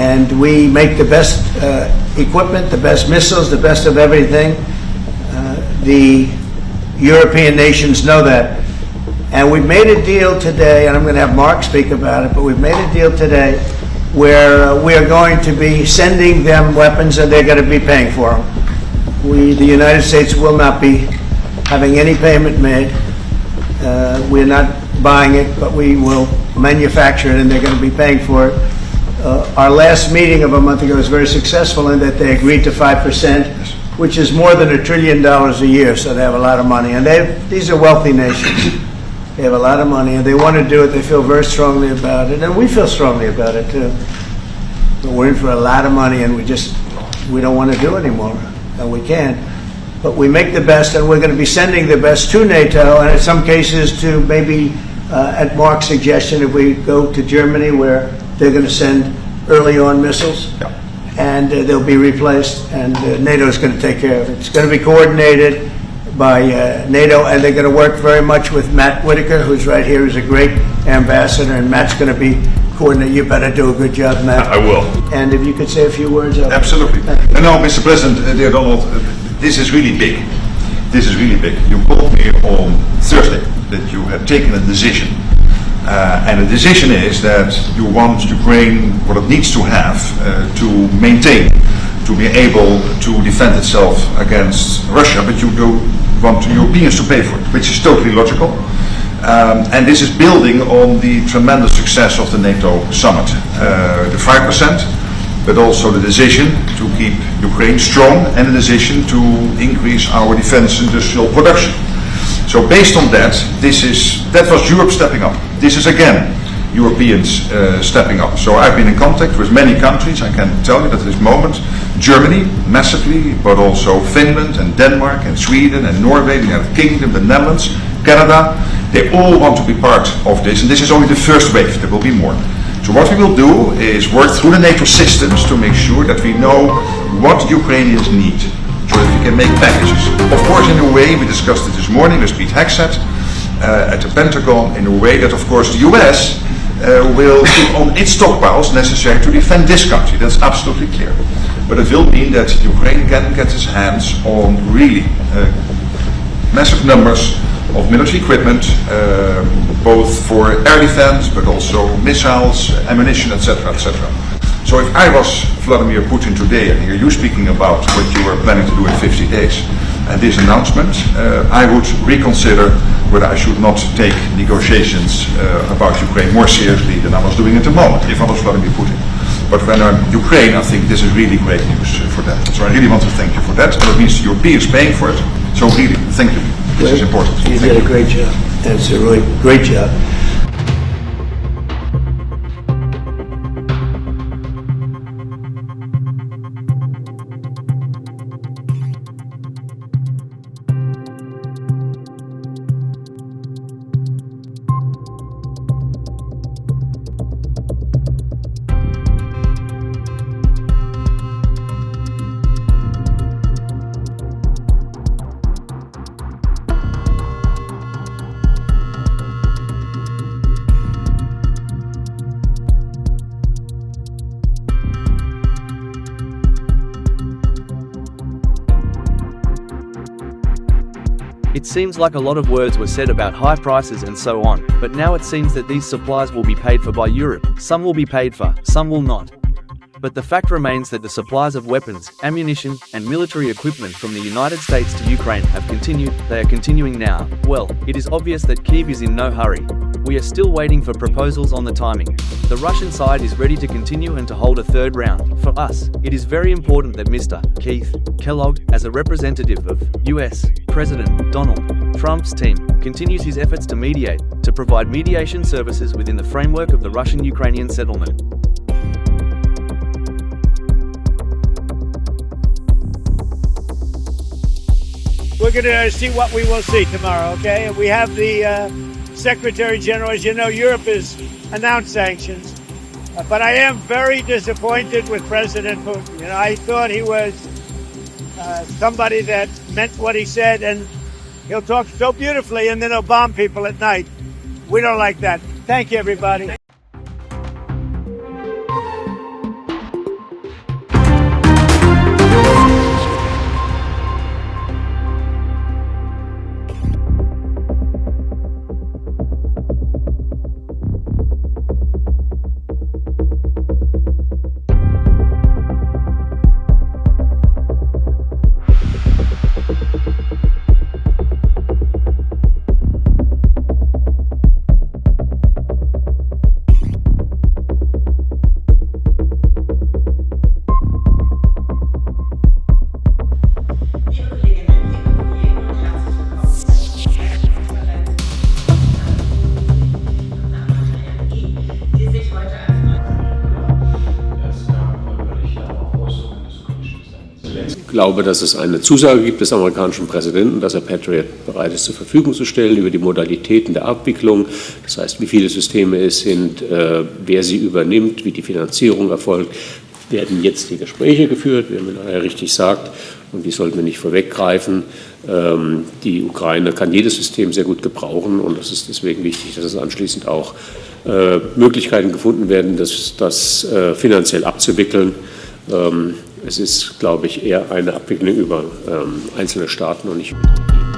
and we make the best equipment, the best missiles, the best of everything. The European nations know that. And we've made a deal today, and I'm going to have Mark speak about it, but we've made a deal today where we are going to be sending them weapons and they're going to be paying for them. The United States will not be having any payment made. We're not buying it, but we will manufacture it and they're going to be paying for it. Our last meeting of a month ago was very successful in that they agreed to 5%, which is more than $1 trillion a year, so they have a lot of money. And these are wealthy nations. They have a lot of money, and they want to do it. They feel very strongly about it, and we feel strongly about it, too. But we're in for a lot of money, and we don't want to do it anymore, and we can't. But we make the best, and we're going to be sending the best to NATO, and in some cases to maybe, at Mark's suggestion, if we go to Germany, where they're going to send early on missiles, and they'll be replaced, and NATO is going to take care of it. It's going to be coordinated by NATO, and they're going to work very much with Matt Whitaker, who's right here, who's a great ambassador, and Matt's going to be coordinating. You better do a good job, Matt. I will. And if you could say a few words. Absolutely. No, Mr. President, dear Donald, this is really big. This is really big. You called me on Thursday that you had taken a decision. And the decision is that you want Ukraine what it needs to have to maintain, to be able to defend itself against Russia, but you do want Europeans to pay for it, which is totally logical. And this is building on the tremendous success of the NATO summit. The 5%, but also the decision to keep Ukraine strong and the decision to increase our defense industrial production. So based on that, that was Europe stepping up. This is again Europeans stepping up. So I've been in contact with many countries. I can tell you that at this moment, Germany massively, but also Finland and Denmark and Sweden and Norway, the United Kingdom, the Netherlands, Canada, they all want to be part of this. And this is only the first wave. There will be more. So what we will do is work through the NATO systems to make sure that we know what Ukrainians need, so that we can make packages. Of course, in a way, we discussed it this morning with Pete Hegseth at the Pentagon, in a way that, of course, the US will put on its stockpiles necessary to defend this country. That's absolutely clear. But it will mean that Ukraine can get its hands on really massive numbers of military equipment, both for air defense, but also missiles, ammunition, etc., etc. So if I was Vladimir Putin today and hear you speaking about what you were planning to do in 50 days and this announcement, I would reconsider whether I should not take negotiations about Ukraine more seriously than I was doing at the moment, if I was Vladimir Putin. But when I'm Ukraine, I think this is really great news for them. So I really want to thank you for that. And that means the Europeans paying for it. So really, thank you. This is important. You did a great job. That's a really great job. It seems like a lot of words were said about high prices and so on, but now it seems that these supplies will be paid for by Europe. Some will be paid for, some will not. But the fact remains that the supplies of weapons, ammunition, and military equipment from the United States to Ukraine have continued. They are continuing now. Well, it is obvious that Kyiv is in no hurry. We are still waiting for proposals on the timing. The Russian side is ready to continue and to hold a third round. For us, it is very important that Mr. Keith Kellogg, as a representative of US President Donald Trump's team, continues his efforts to mediate, to provide mediation services within the framework of the Russian-Ukrainian settlement. We're going to see what we will see tomorrow, okay? We have the Secretary General. As you know, Europe has announced sanctions. But I am very disappointed with President Putin. You know, I thought he was somebody that meant what he said, and he'll talk so beautifully, and then he'll bomb people at night. We don't like that. Thank you, everybody. glaube, dass es eine Zusage gibt des amerikanischen Präsidenten, dass er Patriot bereit ist zur Verfügung zu stellen über die Modalitäten der Abwicklung. Das heißt, wie viele Systeme es sind, wer sie übernimmt, wie die Finanzierung erfolgt. Werden jetzt die Gespräche geführt, wie man nachher richtig sagt, und die sollten wir nicht vorweggreifen. Die Ukraine kann jedes System sehr gut gebrauchen und es ist deswegen wichtig, dass es anschließend auch Möglichkeiten gefunden werden, das finanziell abzuwickeln. Es ist, glaube ich, eher eine Abwicklung über einzelne Staaten und nicht über die